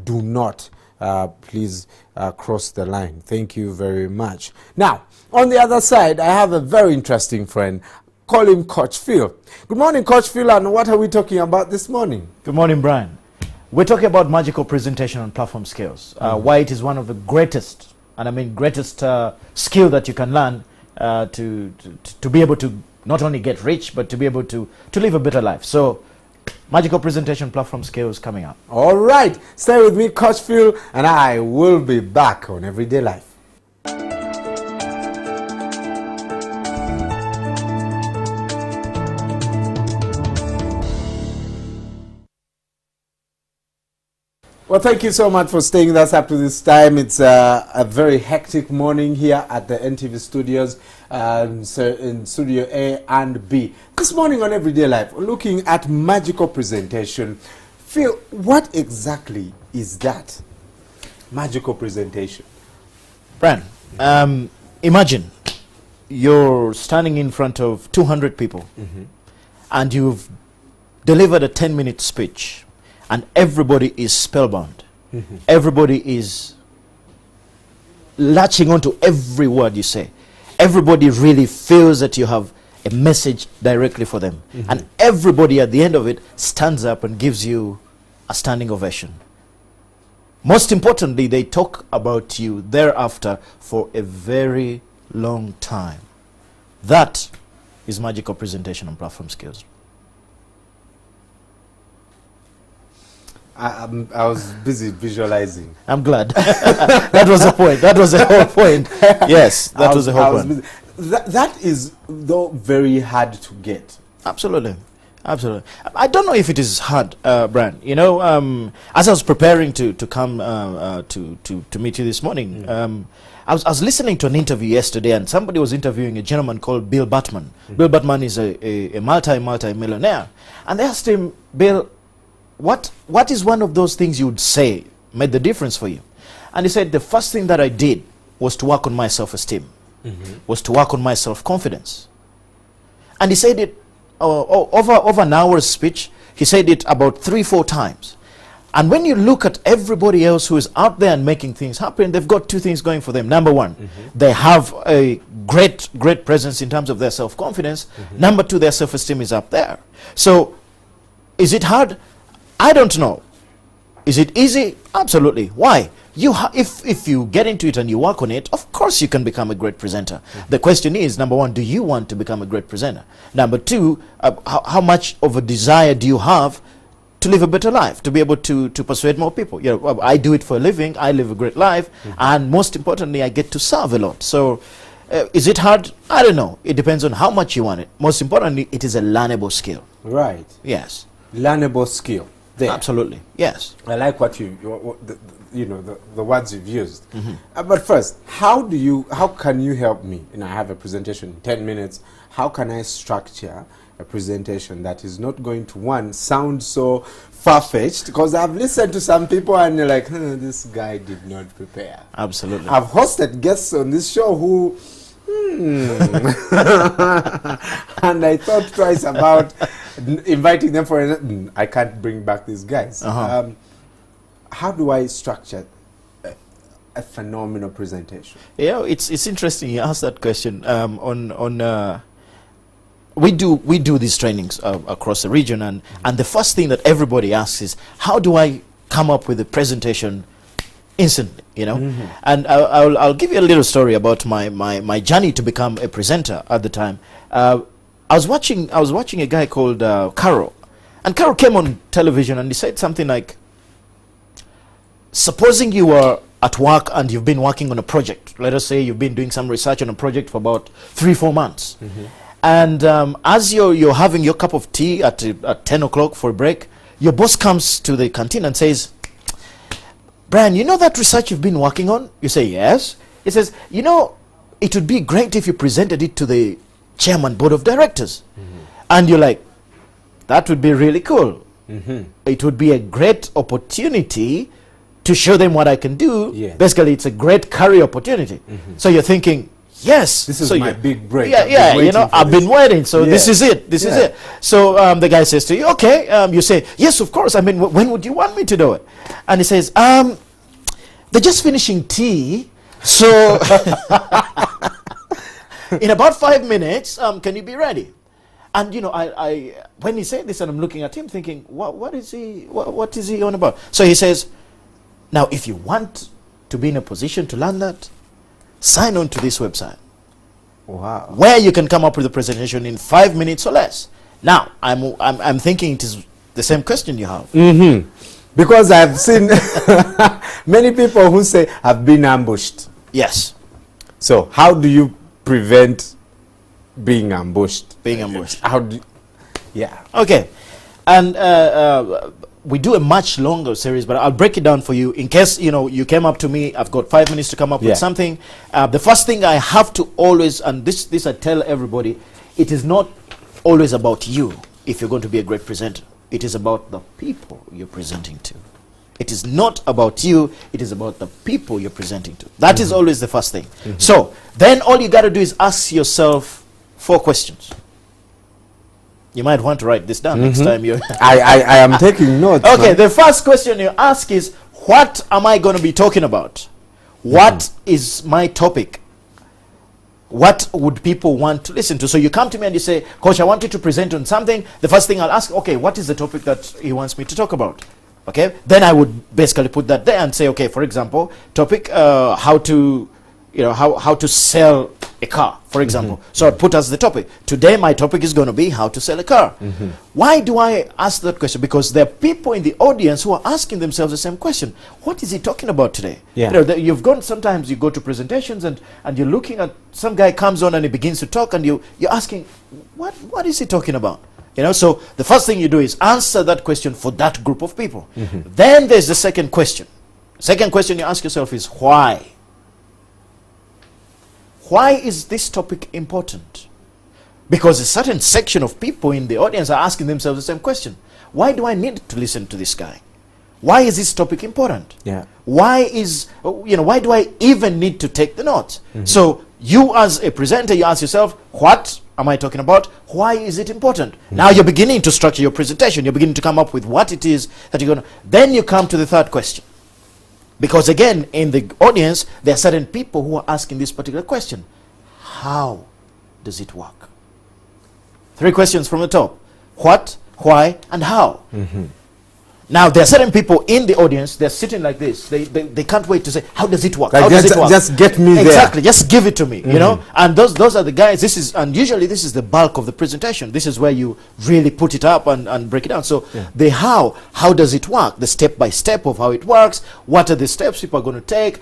do not please cross the line. Thank you very much. Now, on the other side, I have a very interesting friend. Call him Coach Phill. Good morning, Coach Phill, and what are we talking about this morning? Good morning, Brian. We're talking about magical presentation and platform skills. Why it is one of the greatest, and I mean greatest skill that you can learn to be able to not only get rich, but to be able to live a better life. So, magical presentation platform skills coming up. All right. Stay with me, Coach Phill, and I will be back on Everyday Life. Well, thank you so much for staying with us up to this time. It's a very hectic morning here at the NTV studios, so in Studio A and B. This morning on Everyday Life, we're looking at magical presentation. Phill, what exactly is that? Magical presentation. Brian, imagine you're standing in front of 200 people and you've delivered a 10-minute speech. And everybody is spellbound. Everybody is latching onto every word you say. Everybody really feels that you have a message directly for them. And everybody at the end of it stands up and gives you a standing ovation. Most importantly, they talk about you thereafter for a very long time. That is magical presentation and platform skills. I was busy visualizing. I'm glad. That was the point. That was the whole point. Yes, that was the whole point. That is, though, very hard to get. Absolutely. Absolutely. I don't know if it is hard, Brian. You know, as I was preparing to come to meet you this morning, I was listening to an interview yesterday, and somebody was interviewing a gentleman called Bill Batman. Bill Batman is a multi-millionaire. And they asked him, Bill, what is one of those things you would say made the difference for you? And he said, the first thing that I did was to work on my self-esteem, was to work on my self-confidence. And he said it over an hour's speech. He said it about 3-4 times. And when you look at everybody else who is out there and making things happen, they've got two things going for them. Number one, they have a great presence in terms of their self-confidence. Number two, their self-esteem is up there. So, is it hard? I don't know. Is it easy? Absolutely. Why? If you get into it and you work on it, of course you can become a great presenter. The question is, number one, do you want to become a great presenter? Number two, how much of a desire do you have to live a better life, to be able to persuade more people? You know, I do it for a living, I live a great life, and most importantly, I get to serve a lot. So, is it hard? I don't know. It depends on how much you want it. Most importantly, it is a learnable skill. Right. Yes. Learnable skill. There. Absolutely, yes. I like what the words you've used. But first, how can you help me? I have a presentation in 10 minutes. How can I structure a presentation that is not going to, sound so far-fetched? Because I've listened to some people and you're like, this guy did not prepare. Absolutely. I've hosted guests on this show who, and I thought twice about inviting them for I can't bring back these guys. How do I structure a phenomenal presentation? Yeah, it's interesting you asked that question. We do these trainings across the region, and the first thing that everybody asks is, how do I come up with a presentation instantly, you know? And I'll give you a little story about my journey to become a presenter at the time. I was watching a guy called Carol, and Carol came on television and he said something like, supposing you were at work and you've been working on a project. Let us say you've been doing some research on a project for about 3-4 months. And as you're having your cup of tea at 10 o'clock for a break, your boss comes to the canteen and says, Brian, you know that research you've been working on? You say, yes. He says, you know, it would be great if you presented it to the chairman board of directors. And you're like, that would be really cool. It would be a great opportunity to show them what I can do. Basically, it's a great career opportunity. So you're thinking, Yes. This is so my big break. Yeah, yeah. You know, I've been waiting. So this is it. This is Yeah. it. So the guy says to you, okay. You say, yes, of course. I mean, when would you want me to do it? And he says, they're just finishing tea. So in about 5 minutes, can you be ready? And you know, I when he said this, and I'm looking at him thinking, what is he on about? So he says, now if you want to be in a position to learn that, sign on to this website. Wow. Where you can come up with a presentation in 5 minutes or less. Now, I'm thinking it is the same question you have. Mm-hmm. Because I've seen many people who say, I've been ambushed. Yes. So how do you prevent being ambushed? Being ambushed. How do yeah. Okay. And we do a much longer series, but I'll break it down for you in case, you know, you came up to me, I've got 5 minutes to come up with something. The first thing I have to always, and this I tell everybody, it is not always about you if you're going to be a great presenter. It is about the people you're presenting to. It is not about you, it is about the people you're presenting to. That is always the first thing. So, then all you got to do is ask yourself 4 questions. You might want to write this down next time you I am taking notes. Okay, man. the first question you ask is, what am I going to be talking about? What is my topic? What would people want to listen to? So you come to me and you say, Coach, I want you to present on something. The first thing I'll ask, okay, what is the topic that he wants me to talk about? Okay, then I would basically put that there and say, okay, for example, topic, how to, you know, how to sell a car, for example. So I'd put as the topic. Today my topic is going to be how to sell a car. Why do I ask that question? Because there are people in the audience who are asking themselves the same question. What is he talking about today? Yeah. You know, you've gone, sometimes you go to presentations and you're looking at, some guy comes on and he begins to talk and you're asking, what is he talking about? You know, so the first thing you do is answer that question for that group of people. Then there's the second question. Second question you ask yourself is why? Why is this topic important? Because a certain section of people in the audience are asking themselves the same question. Why do I need to listen to this guy? Why is this topic important? Yeah. Why is, you know, why do I even need to take the notes? So you as a presenter, you ask yourself, what am I talking about? Why is it important? Now you're beginning to structure your presentation. You're beginning to come up with what it is that you're going to, then you come to the third question. Because again, in the audience, there are certain people who are asking this particular question. How does it work? 3 questions from the top. What, why, and how. Now, there are certain people in the audience, they're sitting like this. They can't wait to say, how does it work? Like how does it work? Just get me there. Exactly, just give it to me, you know. And those are the guys, and usually this is the bulk of the presentation. This is where you really put it up and break it down. So the how does it work? The step by step of how it works. What are the steps people are going to take?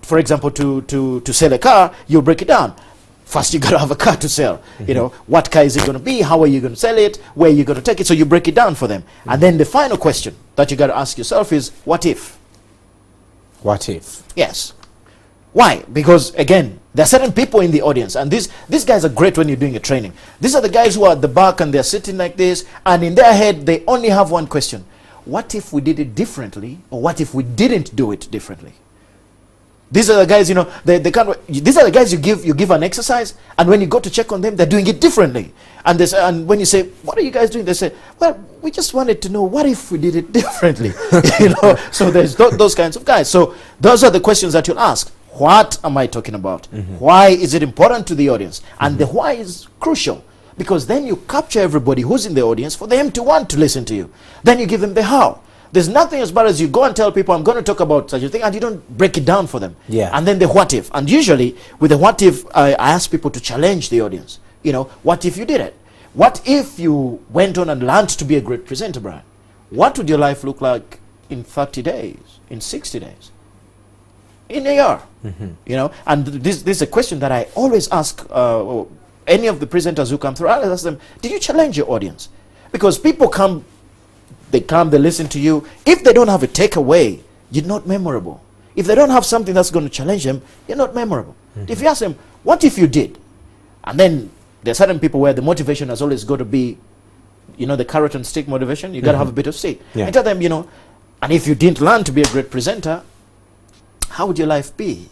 For example, to sell a car, you break it down. First, you got to have a car to sell. You know, what car is it going to be? How are you going to sell it? Where are you going to take it? So you break it down for them. And then the final question that you got to ask yourself is, what if? What if? Yes. Why? Because, again, there are certain people in the audience. And these guys are great when you're doing a training. These are the guys who are at the back and they're sitting like this. And in their head, they only have one question. What if we did it differently? Or what if we didn't do it differently? These are the guys, you know, they can't. These are the guys you give an exercise, and when you go to check on them, they're doing it differently. And they say, and when you say, "What are you guys doing?" They say, "Well, we just wanted to know what if we did it differently." You know, so there's those kinds of guys. So those are the questions that you'll ask. What am I talking about? Why is it important to the audience? And the why is crucial, because then you capture everybody who's in the audience for them to want to listen to you. Then you give them the how. There's nothing as bad as you go and tell people, I'm going to talk about such a thing, and you don't break it down for them. Yeah. And then the what if. And usually, with the what if, I ask people to challenge the audience. You know, what if you did it? What if you went on and learned to be a great presenter, Brian? What would your life look like in 30 days, in 60 days, in a year? You know, and this is a question that I always ask any of the presenters who come through. I ask them, did you challenge your audience? Because people come, they listen to you. If they don't have a takeaway, you're not memorable. If they don't have something that's going to challenge them, you're not memorable. If you ask them, what if you did? And then there are certain people where the motivation has always got to be, you know, the carrot and stick motivation. You got to have a bit of stick. Yeah. And tell them, you know, and if you didn't learn to be a great presenter, how would your life be?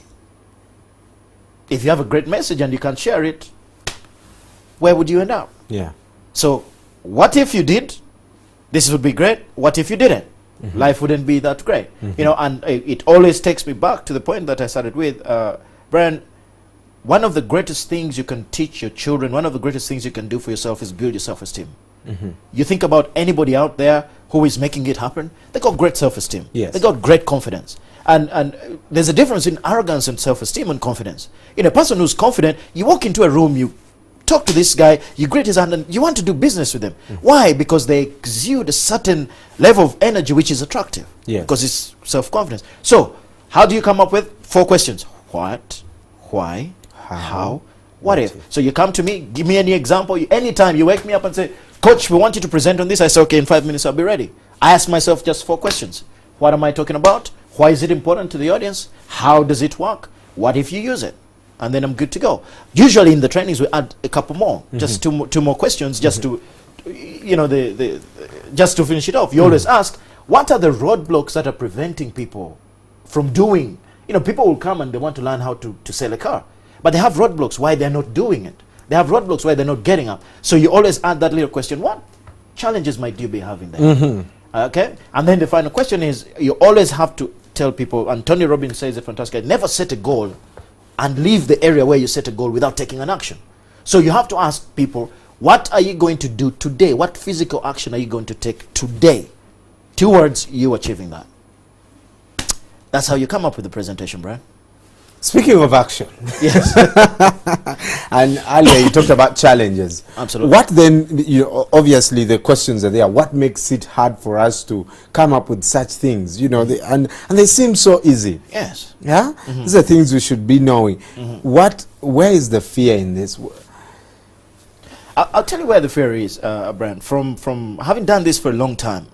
if you have a great message and you can't share it, where would you end up? Yeah. So what if you did? This would be great. What if you didn't? Life wouldn't be that great. You know, and it always takes me back to the point that I started with. Brian, one of the greatest things you can teach your children, one of the greatest things you can do for yourself is build your self-esteem. You think about anybody out there who is making it happen, they got great self-esteem. Yes. They got great confidence. And there's a difference in arrogance and self-esteem and confidence. In a person who's confident, you walk into a room, you talk to this guy, you greet his hand, and you want to do business with him. Why? Because they exude a certain level of energy which is attractive. Yes. Because it's self-confidence. So, how do you come up with 4 questions? What? Why? How? What if? So you come to me, give me any example. Anytime you wake me up and say, Coach, we want you to present on this. I say, okay, in 5 minutes I'll be ready. I ask myself just 4 questions. What am I talking about? Why is it important to the audience? How does it work? What if you use it? And then I'm good to go. Usually in the trainings we add a couple more, just two more questions, just to, you know, just to finish it off. You always ask, what are the roadblocks that are preventing people from doing? You know, people will come and they want to learn how to sell a car, but they have roadblocks why they're not doing it. They have roadblocks why they're not getting up. So you always add that little question: what challenges might you be having there? Okay, and then the final question is, you always have to tell people, and Tony Robbins says a fantastic, never set a goal and leave the area where you set a goal without taking an action. So you have to ask people, what are you going to do today? What physical action are you going to take today towards you achieving that? That's how you come up with the presentation, Brian. Speaking of action, Yes. and earlier you talked about challenges. Absolutely. What then, you know, obviously the questions are there. What makes it hard for us to come up with such things? You know, and they seem so easy. Yes. Yeah? These are things we should be knowing. Where is the fear in this? I'll tell you where the fear is, Brian. From having done this for a long time,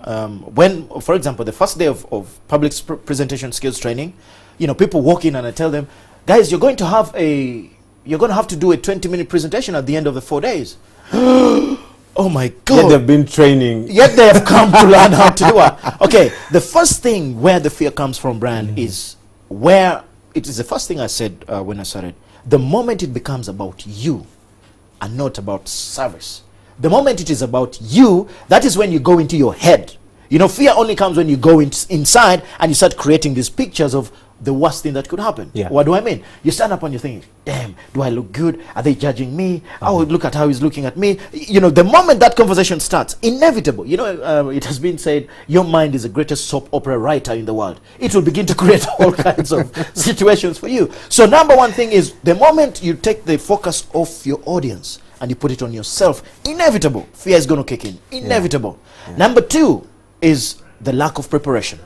when, for example, the first day of public presentation skills training, you know, people walk in and I tell them, guys, you're going to have to do a 20-minute presentation at the end of the 4 days. Oh my God. Yet they've been training. Yet they have come to learn how to do it. Okay, the first thing where the fear comes from, Brian, is where it is the first thing I said when I started. The moment it becomes about you and not about service. The moment it is about you, that is when you go into your head. You know, fear only comes when you go inside and you start creating these pictures of the worst thing that could happen. Yeah. What do I mean? You stand up and you're thinking, damn, do I look good? Are they judging me? Oh, look at how he's looking at me. You know, the moment that conversation starts, inevitable. You know, it has been said, your mind is the greatest soap opera writer in the world. It will begin to create all kinds of situations for you. So number one thing is, the moment you take the focus off your audience and you put it on yourself, inevitable, fear is going to kick in. Inevitable. Yeah. Number two is the lack of preparation.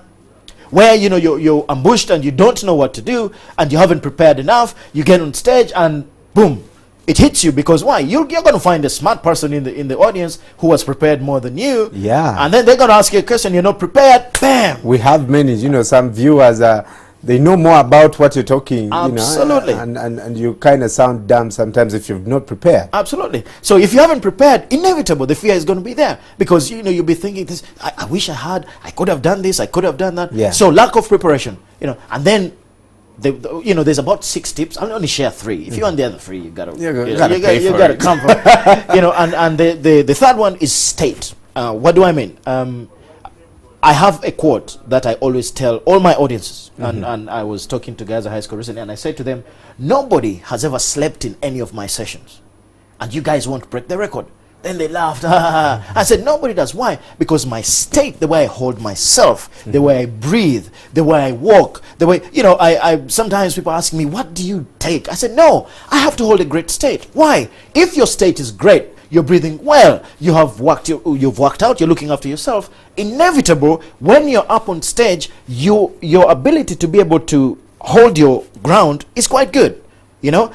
Where, you know, you're ambushed and you don't know what to do and you haven't prepared enough, you get on stage and boom, it hits you. Because why? You're going to find a smart person in the audience who was prepared more than you. Yeah. And then they're going to ask you a question, you're not prepared, bam. We have many, you know, some viewers they know more about what you're talking. Absolutely. You know, and you kind of sound dumb sometimes if you've not prepared. Absolutely. So if you haven't prepared, inevitable, the fear is going to be there. Because, you know, you'll be thinking, this, I wish I could have done this, I could have done that. Yeah. So lack of preparation, you know, and then, you know, there's about 6 tips. I'll only share 3. If you want the other 3, you gotta come for it. You know, and the third one is state. What do I mean? I have a quote that I always tell all my audiences, and I was talking to guys at high school recently, and I said to them, nobody has ever slept in any of my sessions, and you guys won't break the record. Then they laughed. I said, nobody does. Why? Because my state, the way I hold myself, the way I breathe, the way I walk, the way, you know, I sometimes people ask me, what do you take? I said, no, I have to hold a great state. Why? If your state is great, you're breathing well, you've worked out, you're looking after yourself, inevitable, when you're up on stage, your ability to be able to hold your ground is quite good. You know,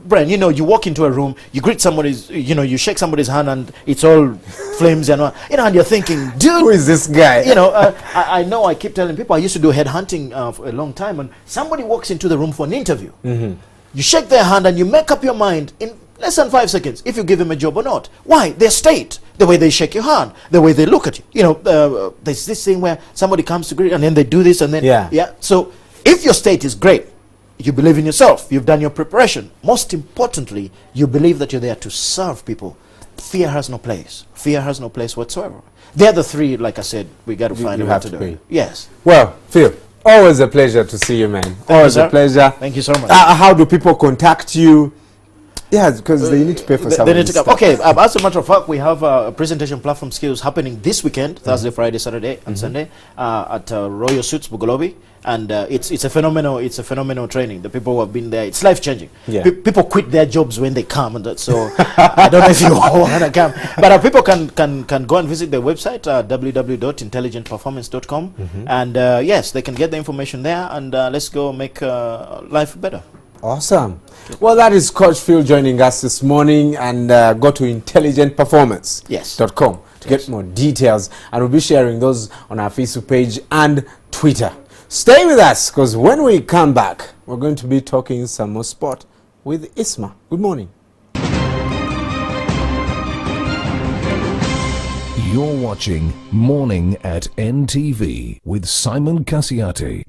Brian, you know, you walk into a room, you greet somebody's, you know, you shake somebody's hand and it's all flames and, you know, and you're thinking, dude, who is this guy? You know, I know, I keep telling people, I used to do headhunting for a long time, and somebody walks into the room for an interview. You shake their hand and you make up your mind in less than 5 seconds if you give them a job or not. Why? Their state, the way they shake your hand, the way they look at you. You know, there's this thing where somebody comes to greet and then they do this and then, yeah. So if your state is great, you believe in yourself. You've done your preparation. Most importantly, you believe that you're there to serve people. Fear has no place. Fear has no place whatsoever. They're the three, like I said, we got to find out what to do. Yes. Well, Phill, always a pleasure to see you, man. Always a pleasure. Thank you so much. How do people contact you? Yeah, because they need to pay for some. They need to come. Okay, as a matter of fact, we have a presentation platform skills happening this weekend, Thursday, Friday, Saturday, and Sunday at Royal Suits Bugolobi, and it's a phenomenal training. The people who have been there, it's life changing. Yeah. People quit their jobs when they come, and so I don't know if you want to come, but people can go and visit the website www.intelligentperformance.com, and yes, they can get the information there, and let's go make life better. Awesome. Well, that is Coach Phill joining us this morning, and go to intelligentperformance.com to get more details, and we'll be sharing those on our Facebook page and Twitter. Stay with us, because when we come back, we're going to be talking some more sport with Isma. Good morning. You're watching Morning at NTV with Simon Cassiati.